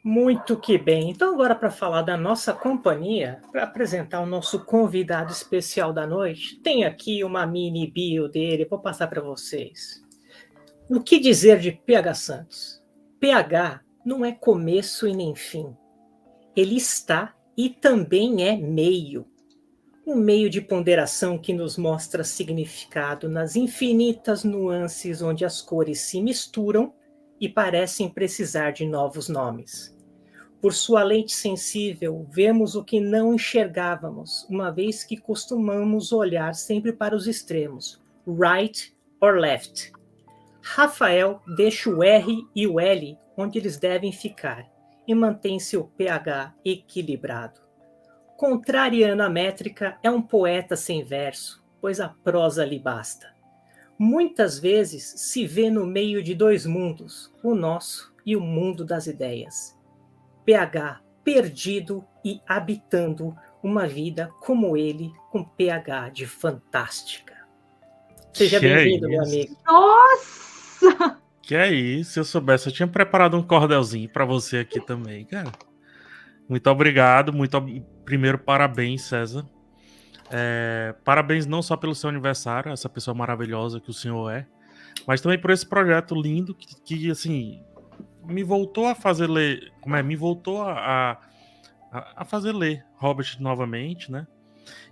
Muito que bem. Então, agora para falar da nossa companhia, para apresentar o nosso convidado especial da noite, tem aqui uma mini bio dele, vou passar para vocês. O que dizer de PH Santos? PH não é começo e nem fim. Ele está e também é meio. Um meio de ponderação que nos mostra significado nas infinitas nuances onde as cores se misturam e parecem precisar de novos nomes. Por sua lente sensível, vemos o que não enxergávamos, uma vez que costumamos olhar sempre para os extremos, right or left. Rafael deixa o R e o L onde eles devem ficar e mantém seu pH equilibrado. Contrariando a métrica, é um poeta sem verso, pois a prosa lhe basta. Muitas vezes se vê no meio de dois mundos, o nosso e o mundo das ideias. PH perdido e habitando uma vida como ele, com PH de fantástica. Seja bem-vindo, meu amigo. Nossa! Que é isso, se eu soubesse, eu tinha preparado um cordelzinho pra você aqui também, cara. Muito obrigado, primeiro parabéns, César. Parabéns não só pelo seu aniversário, essa pessoa maravilhosa que o senhor é, mas também por esse projeto lindo que assim, me voltou a fazer ler, me voltou a fazer ler Hobbit novamente, né?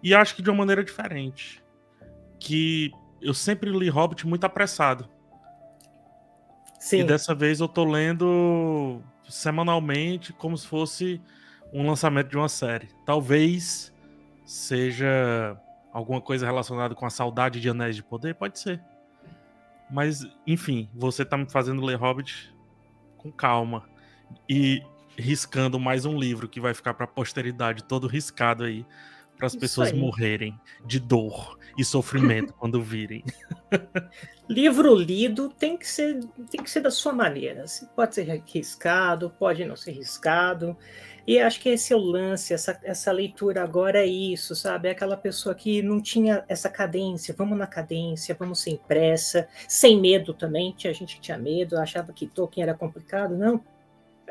E acho que de uma maneira diferente, que eu sempre li Hobbit muito apressado. Sim. E dessa vez eu tô lendo semanalmente como se fosse um lançamento de uma série. Talvez seja alguma coisa relacionada com a saudade de Anéis de Poder, pode ser. Mas, enfim, você tá me fazendo ler Hobbit com calma e riscando mais um livro que vai ficar pra posteridade, todo riscado aí, para as pessoas morrerem de dor e sofrimento quando virem. Livro lido tem que ser da sua maneira. Pode ser riscado, pode não ser riscado. E acho que esse é o lance, essa leitura agora é isso, sabe? É aquela pessoa que não tinha essa cadência, vamos na cadência, vamos sem pressa, sem medo também. Tinha gente que tinha medo, achava que Tolkien era complicado. Não.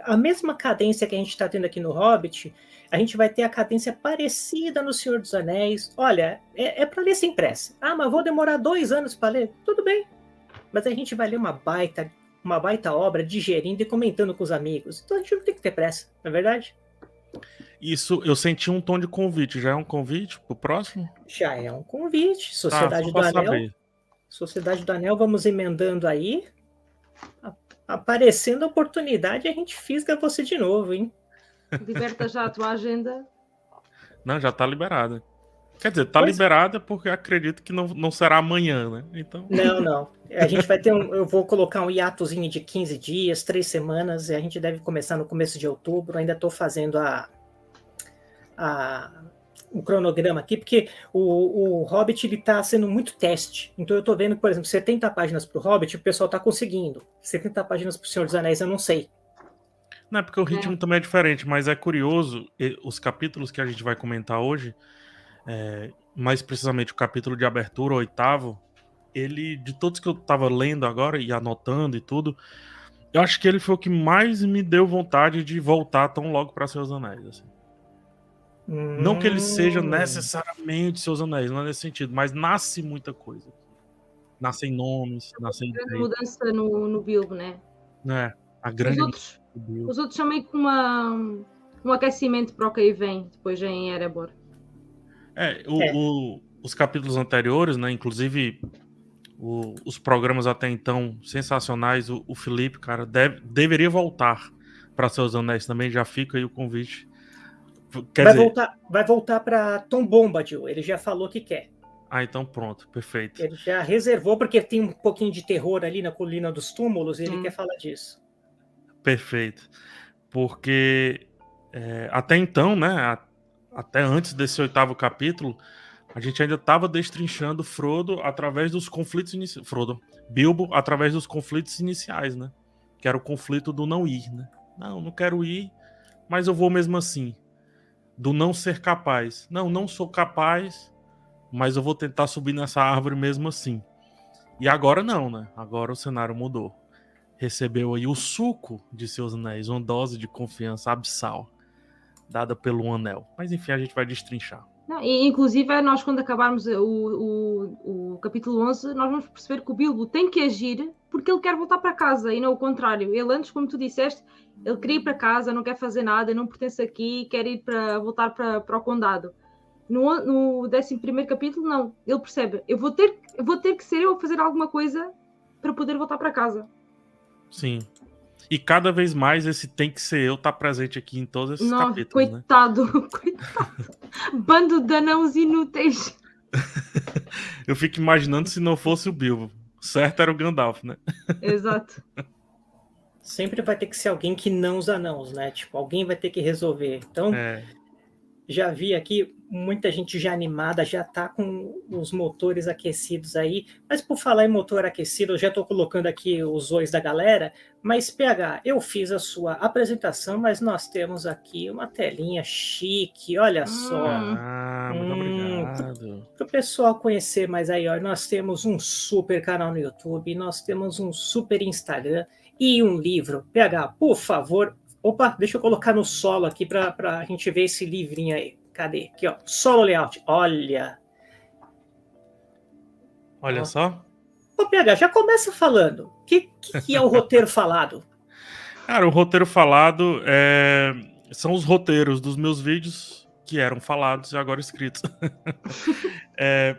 A mesma cadência que a gente está tendo aqui no Hobbit, a gente vai ter a cadência parecida no Senhor dos Anéis. Olha, é para ler sem pressa. Ah, mas vou demorar 2 anos para ler? Tudo bem. Mas a gente vai ler uma baita obra, digerindo e comentando com os amigos. Então a gente não tem que ter pressa, não é verdade? Isso, eu senti um tom de convite. Já é um convite pro próximo? Já é um convite. Sociedade do Anel. Saber. Sociedade do Anel, vamos emendando aí. Aparecendo a oportunidade, a gente fisga você de novo, hein? Liberta já a tua agenda. Não, já tá liberada. Quer dizer, tá liberada porque acredito que não será amanhã, né? Então... Não. A gente vai ter eu vou colocar um hiatozinho de 15 dias, 3 semanas, e a gente deve começar no começo de outubro. Ainda estou fazendo o cronograma aqui, porque o Hobbit ele tá sendo muito teste. Então eu estou vendo, por exemplo, 70 páginas pro Hobbit, o pessoal tá conseguindo. 70 páginas pro Senhor dos Anéis, eu não sei. Não, é porque o ritmo também é diferente, mas é curioso, os capítulos que a gente vai comentar hoje, mais precisamente o capítulo de abertura, o 8º, ele, de todos que eu tava lendo agora e anotando e tudo, eu acho que ele foi o que mais me deu vontade de voltar tão logo para Seus Anéis, assim. Não que ele seja necessariamente Seus Anéis, não é nesse sentido, mas nasce muita coisa. Nascem nomes, nascem ideias. Mudança no Bilbo, né? A grande... Os outros são meio que um aquecimento para o que aí vem, depois em Erebor. Os capítulos anteriores, né, inclusive os programas até então sensacionais, o Felipe, cara, deveria voltar para Seus Anéis também, já fica aí o convite. Vai voltar para Tom Bombadil, ele já falou que quer. Ah, então pronto, perfeito. Ele já reservou, porque tem um pouquinho de terror ali na Colina dos Túmulos, e ele quer falar disso. Perfeito. Porque até então, né, até antes desse 8º capítulo, a gente ainda estava destrinchando Frodo através dos conflitos iniciais. Bilbo através dos conflitos iniciais, né? Que era o conflito do não ir, né? Não quero ir, mas eu vou mesmo assim. Do não ser capaz. Não sou capaz, mas eu vou tentar subir nessa árvore mesmo assim. E agora não, né? Agora o cenário mudou. recebeu aí o suco de seus anéis, uma dose de confiança abissal, dada pelo anel. Mas enfim, a gente vai destrinchar. Não, e, inclusive, nós quando acabarmos o capítulo 11, nós vamos perceber que o Bilbo tem que agir porque ele quer voltar para casa e não o contrário. Ele antes, como tu disseste, ele queria ir para casa, não quer fazer nada, não pertence aqui, quer ir voltar para o condado. No 11º capítulo, não. Ele percebe, eu vou ter que ser eu a fazer alguma coisa para poder voltar para casa. Sim. E cada vez mais esse tem que ser eu tá presente aqui em todos esses capítulos, coitado, né? coitado. Bando de anãos inúteis. Eu fico imaginando se não fosse o Bilbo. Certo era o Gandalf, né? Exato. Sempre vai ter que ser alguém que não os anãos, né? Tipo, alguém vai ter que resolver. Então, já vi aqui muita gente já animada, já tá com os motores aquecidos aí. Mas por falar em motor aquecido, eu já tô colocando aqui os ois da galera. Mas, PH, eu fiz a sua apresentação, mas nós temos aqui uma telinha chique, olha só. Muito obrigado. Para o pessoal conhecer mais aí, ó, nós temos um super canal no YouTube, nós temos um super Instagram e um livro. PH, por favor. Opa, deixa eu colocar no solo aqui para a gente ver esse livrinho aí. Cadê? Aqui, ó. Solo layout. Olha. Olha só. Ô, PH, já começa falando. O que é o roteiro falado? Cara, o roteiro falado são os roteiros dos meus vídeos que eram falados e agora escritos.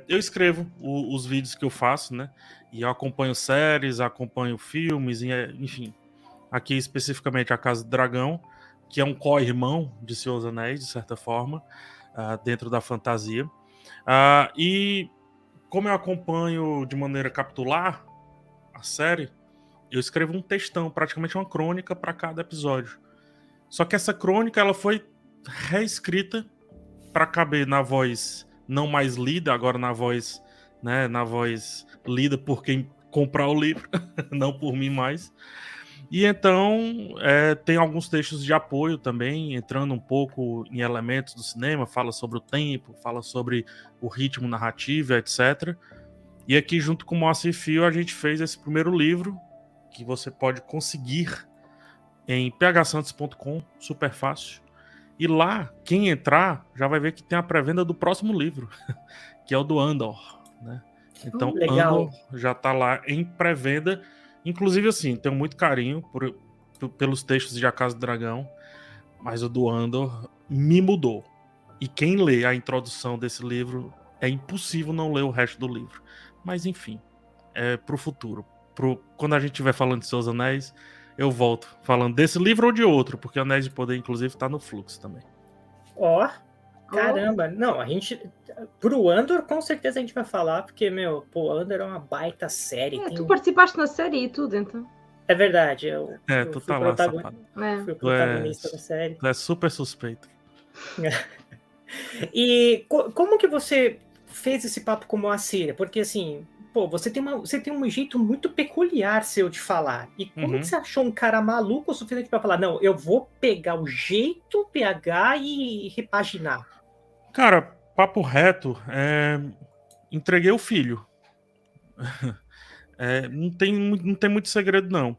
Eu escrevo os vídeos que eu faço, né? E eu acompanho séries, acompanho filmes, enfim. Aqui especificamente a Casa do Dragão, que é um co-irmão de Senhor dos Anéis, de certa forma, dentro da fantasia. E como eu acompanho de maneira capitular a série, eu escrevo um textão, praticamente uma crônica para cada episódio. Só que essa crônica ela foi reescrita para caber na voz não mais lida, agora na voz lida por quem comprar o livro, não por mim mais. E então tem alguns textos de apoio também, entrando um pouco em elementos do cinema, fala sobre o tempo, fala sobre o ritmo narrativo, etc. E aqui, junto com o Moacir Fio, a gente fez esse primeiro livro, que você pode conseguir em phsantos.com, super fácil. E lá, quem entrar, já vai ver que tem a pré-venda do próximo livro, que é o do Andor, né? Então, legal. Andor já está lá em pré-venda. Inclusive, assim, tenho muito carinho pelos textos de A Casa do Dragão, mas o do Andor me mudou. E quem lê a introdução desse livro, é impossível não ler o resto do livro. Mas, enfim, é pro futuro. Quando a gente estiver falando de Seus Anéis, eu volto falando desse livro ou de outro, porque Anéis de Poder, inclusive, tá no fluxo também. Ó, caramba. Não, a gente... Pro Andor, com certeza a gente vai falar, porque, Andor é uma baita série. Tu participaste na série e tudo, então. É verdade. Eu tu fui tá lá, safado. Fui o protagonista da série. Tu é super suspeito. E como que você fez esse papo com o Moacir? Porque, assim, você tem um jeito muito peculiar seu de falar. E como que você achou um cara maluco o suficiente para falar, não, eu vou pegar o jeito PH e repaginar? Cara, papo reto, entreguei o filho. Não tem muito segredo, não.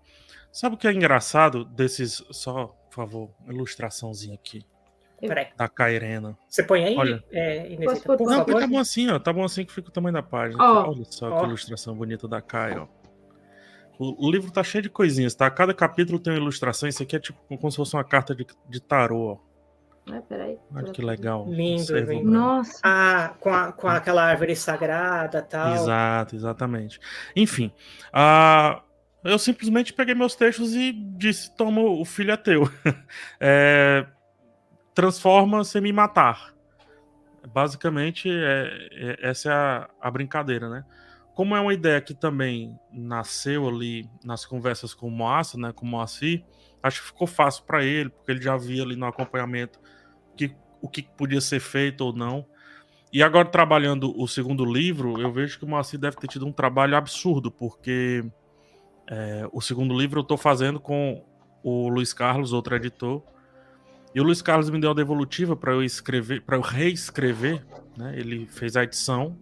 Sabe o que é engraçado desses... Só, por favor, uma ilustraçãozinha aqui. Peraí. Da Cairena. Você põe aí? Olha. Por favor. Tá bom assim, ó. Tá bom assim que fica o tamanho da página. Olha só que ilustração bonita da Kai, ó. O livro tá cheio de coisinhas, tá? Cada capítulo tem uma ilustração. Isso aqui é tipo como se fosse uma carta de tarô, ó. Peraí. Olha que legal. Lindo, lindo. Nossa. Com aquela árvore sagrada e tal. Exato, exatamente. Enfim, eu simplesmente peguei meus textos e disse, toma, o filho é teu. Transforma sem me matar. Basicamente, essa é a brincadeira, né? Como é uma ideia que também nasceu ali nas conversas com o Moacir, né, com o Moacir, acho que ficou fácil para ele, porque ele já via ali no acompanhamento o que podia ser feito ou não. E agora, trabalhando o segundo livro, eu vejo que o Moacir deve ter tido um trabalho absurdo, porque o segundo livro eu estou fazendo com o Luiz Carlos, outro editor, e o Luiz Carlos me deu a devolutiva para eu reescrever, né? Ele fez a edição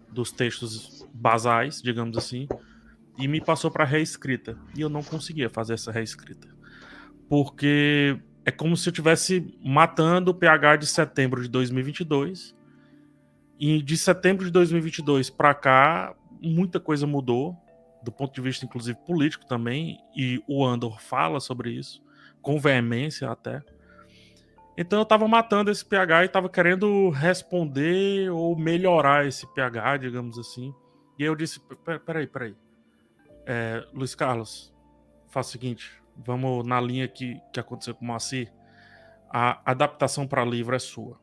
dos textos basais, digamos assim, e me passou para reescrita. E eu não conseguia fazer essa reescrita. Porque é como se eu estivesse matando o PH de setembro de 2022. E de setembro de 2022 para cá, muita coisa mudou, do ponto de vista, inclusive, político também. E o Andor fala sobre isso, com veemência até. Então eu tava matando esse PH e tava querendo responder ou melhorar esse PH, digamos assim. E aí eu disse, peraí. Luiz Carlos, faz o seguinte, vamos na linha que aconteceu com o Moacir. A adaptação para livro é sua.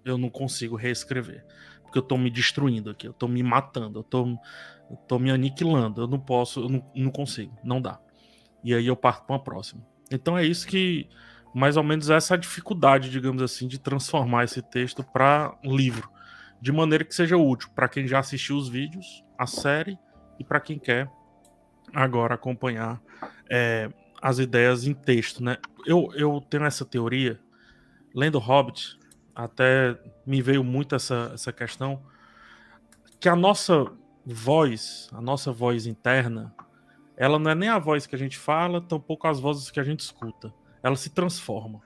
Eu não consigo reescrever. Porque eu tô me destruindo aqui, eu tô me matando, eu tô me aniquilando. Eu não posso, eu não consigo, não dá. E aí eu parto para uma próxima. Então é isso que, mais ou menos, essa dificuldade, digamos assim, de transformar esse texto para livro. De maneira que seja útil para quem já assistiu os vídeos, a série, e para quem quer agora acompanhar as ideias em texto, né? Eu tenho essa teoria, lendo Hobbit, até me veio muito essa questão, que a nossa voz interna, ela não é nem a voz que a gente fala, tampouco as vozes que a gente escuta. Ela se transforma.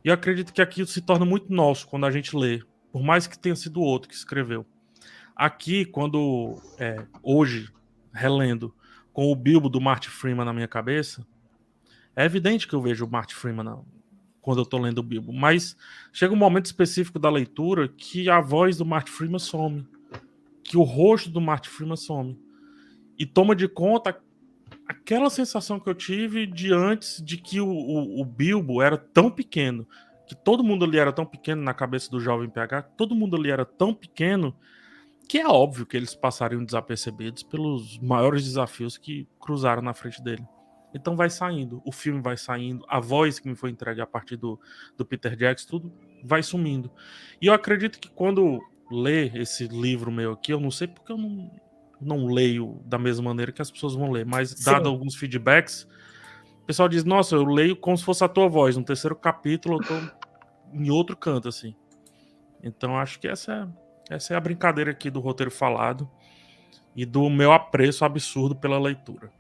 E eu acredito que aqui se torna muito nosso quando a gente lê, por mais que tenha sido outro que escreveu. Aqui, quando hoje, relendo, com o Bilbo do Martin Freeman na minha cabeça, é evidente que eu vejo o Martin Freeman quando eu tô lendo o Bilbo, mas chega um momento específico da leitura que a voz do Martin Freeman some, que o rosto do Martin Freeman some, e toma de conta aquela sensação que eu tive de antes, de que o Bilbo era tão pequeno, que todo mundo ali era tão pequeno na cabeça do jovem PH, todo mundo ali era tão pequeno, que é óbvio que eles passariam desapercebidos pelos maiores desafios que cruzaram na frente dele. Então vai saindo, o filme vai saindo, a voz que me foi entregue a partir do Peter Jackson, tudo vai sumindo. E eu acredito que quando lê esse livro meu aqui, eu não sei porque eu não leio da mesma maneira que as pessoas vão ler, mas dado alguns feedbacks, o pessoal diz, nossa, eu leio como se fosse a tua voz, no terceiro capítulo eu tô em outro canto, assim. Então acho que essa é a brincadeira aqui do roteiro falado e do meu apreço absurdo pela leitura.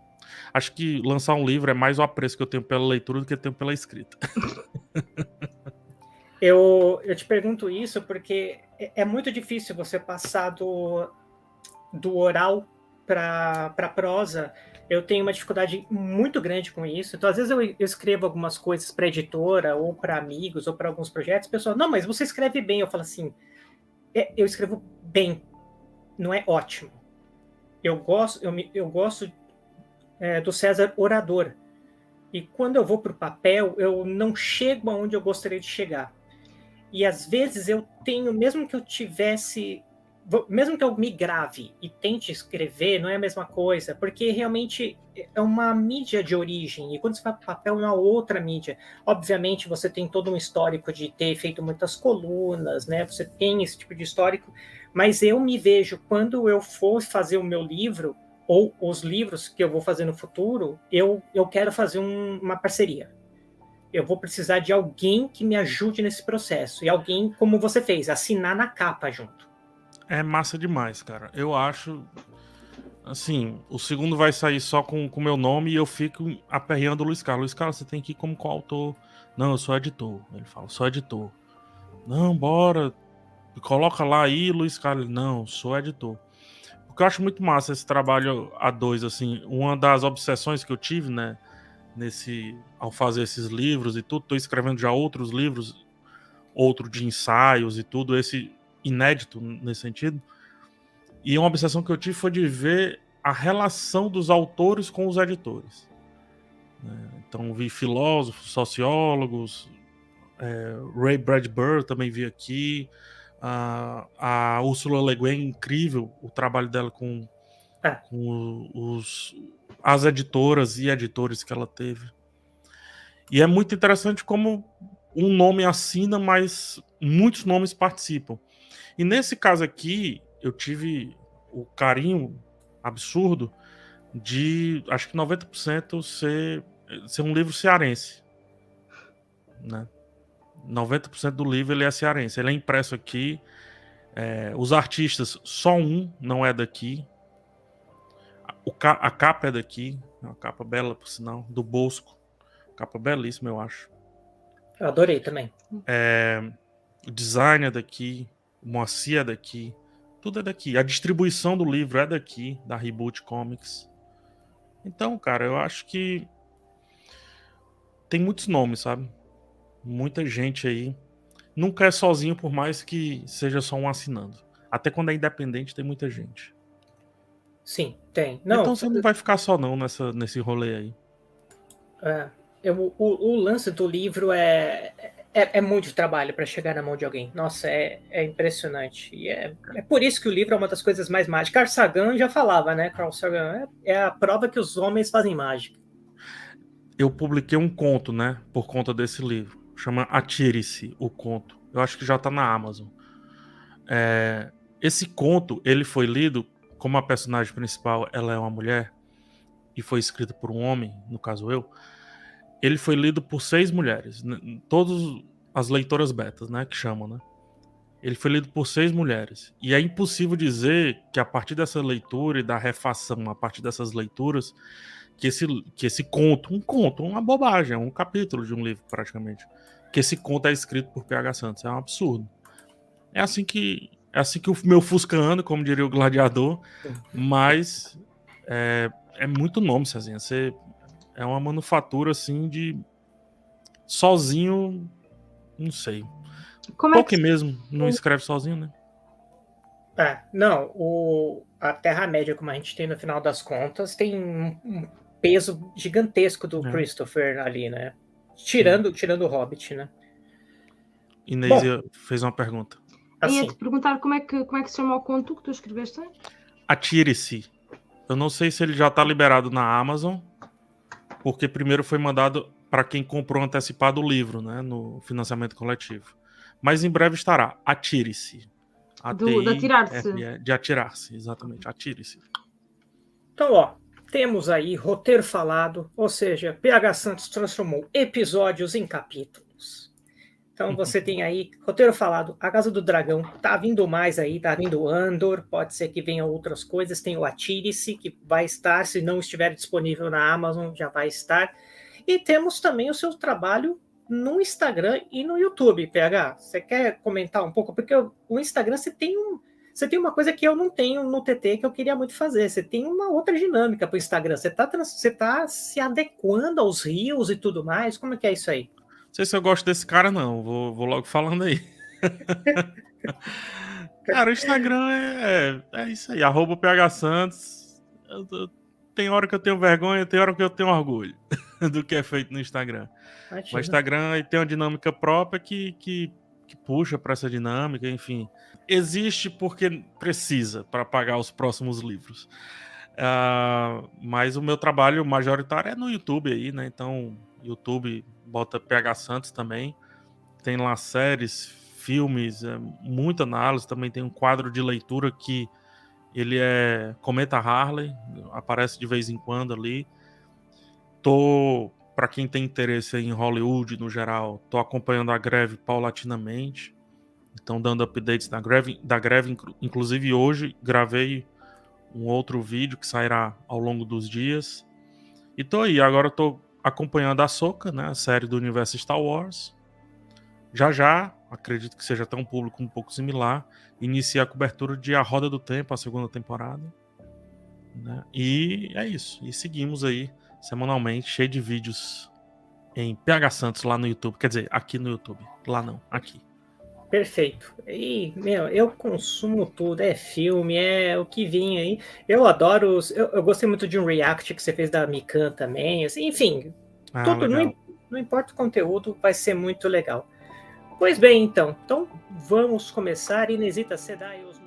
Acho que lançar um livro é mais o apreço que eu tenho pela leitura do que eu tenho pela escrita. Eu te pergunto isso porque é muito difícil você passar do oral para prosa. Eu tenho uma dificuldade muito grande com isso. Então, às vezes eu escrevo algumas coisas para editora, ou para amigos, ou para alguns projetos. O pessoal, não, mas você escreve bem. Eu falo assim, eu escrevo bem, não é ótimo. Eu gosto do César orador. E quando eu vou para o papel, eu não chego aonde eu gostaria de chegar. E às vezes eu tenho, mesmo que eu me grave e tente escrever, não é a mesma coisa, porque realmente é uma mídia de origem, e quando você vai para o papel é uma outra mídia. Obviamente você tem todo um histórico de ter feito muitas colunas, né? Você tem esse tipo de histórico, mas eu me vejo, quando eu for fazer o meu livro, ou os livros que eu vou fazer no futuro, eu quero fazer uma parceria. Eu vou precisar de alguém que me ajude nesse processo, e alguém, como você fez, assinar na capa junto. É massa demais, cara. Eu acho, assim, o segundo vai sair só com o meu nome e eu fico aperreando o Luiz Carlos. Luiz Carlos, você tem que ir como coautor. Não, eu sou editor. Ele fala, sou editor. Não, bora. Coloca lá aí, Luiz Carlos. Não, sou editor. Porque eu acho muito massa esse trabalho a dois, assim. Uma das obsessões que eu tive, né, ao fazer esses livros e tudo, tô escrevendo já outros livros, outro de ensaios e tudo, esse inédito nesse sentido. E uma obsessão que eu tive foi de ver a relação dos autores com os editores. Então vi filósofos, sociólogos, Ray Bradbury também vi aqui, a Ursula Le Guin, incrível o trabalho dela com as editoras e editores que ela teve. E é muito interessante como um nome assina, mas muitos nomes participam. E nesse caso aqui, eu tive o carinho absurdo de, acho que 90% ser um livro cearense, né? 90% do livro ele é cearense, ele é impresso aqui. Os artistas, só um não é daqui. A capa é daqui, uma capa bela, por sinal, do Bosco. Capa belíssima, eu acho. Eu adorei também. O design é daqui, o Moacir é daqui, tudo é daqui. A distribuição do livro é daqui, da Reboot Comics. Então, cara, eu acho que tem muitos nomes, sabe? Muita gente aí. Nunca é sozinho, por mais que seja só um assinando. Até quando é independente, tem muita gente. Sim, tem. Não, Então você não vai ficar só não nesse rolê aí. O lance do livro é muito trabalho para chegar na mão de alguém. Nossa, é impressionante. E é por isso que o livro é uma das coisas mais mágicas. Carl Sagan já falava, né? Carl Sagan é a prova que os homens fazem mágica. Eu publiquei um conto, né? Por conta desse livro. Chama Atire-se, o conto. Eu acho que já tá na Amazon. Esse conto, ele foi lido, como a personagem principal ela é uma mulher, e foi escrito por um homem, no caso eu, ele foi lido por 6 mulheres. Todas as leitoras betas, né? Que chamam, né? Ele foi lido por 6 mulheres. E é impossível dizer que a partir dessa leitura e da refação, a partir dessas leituras, que esse conto, uma bobagem, um capítulo de um livro praticamente, que esse conto é escrito por PH Santos. É um absurdo. É assim que o meu Fusca anda, como diria o gladiador, mas é muito nome, Cezinha. Você é uma manufatura assim de sozinho, não sei. Tolkien mesmo não escreve sozinho, né? Não, a Terra-média, como a gente tem no final das contas, tem um peso gigantesco do Christopher ali, né? Tirando o Hobbit, né? Inês fez uma pergunta. Assim, ia te perguntar como é que se chama o conto que tu escreveste? Atire-se. Eu não sei se ele já tá liberado na Amazon, porque primeiro foi mandado para quem comprou antecipado o livro, né? No financiamento coletivo. Mas em breve estará. Atire-se. De atirar-se. De atirar-se, exatamente. Atire-se. Então, temos aí roteiro falado, ou seja, PH Santos transformou episódios em capítulos. Então você tem aí roteiro falado, A Casa do Dragão, tá vindo mais aí, tá vindo Andor, pode ser que venham outras coisas, tem o Atire-se, que vai estar, se não estiver disponível na Amazon, já vai estar. E temos também o seu trabalho no Instagram e no YouTube, PH. Você quer comentar um pouco? Porque o Instagram você tem uma coisa que eu não tenho no TT que eu queria muito fazer. Você tem uma outra dinâmica para o Instagram. Você tá se adequando aos reels e tudo mais. Como é que é isso aí? Não sei se eu gosto desse cara, não. Vou logo falando aí. Cara, o Instagram é isso aí. @PHSantos. Tem hora que eu tenho vergonha, tem hora que eu tenho orgulho do que é feito no Instagram. O Instagram tem uma dinâmica própria que puxa para essa dinâmica, enfim. Existe porque precisa para pagar os próximos livros. Mas o meu trabalho majoritário é no YouTube aí, né? Então, YouTube bota PH Santos também. Tem lá séries, filmes, muita análise. Também tem um quadro de leitura que ele comenta Harley, aparece de vez em quando ali. Para quem tem interesse em Hollywood no geral, tô acompanhando a greve paulatinamente. Então, dando updates da greve. Inclusive, hoje gravei um outro vídeo que sairá ao longo dos dias. E tô aí. Agora tô acompanhando a Ahsoka, né? A série do universo Star Wars. Já, acredito que seja até um público um pouco similar. Inicia a cobertura de A Roda do Tempo, a 2ª temporada. Né? E é isso. E seguimos aí, semanalmente, cheio de vídeos em PH Santos lá no YouTube. Quer dizer, aqui no YouTube. Lá não, aqui. Perfeito. E, eu consumo tudo. É filme, é o que vem aí. Eu adoro. Eu gostei muito de um react que você fez da Mikan também. Assim, enfim, tudo, não importa o conteúdo, vai ser muito legal. Pois bem, então vamos começar. Inesita, você dá aí os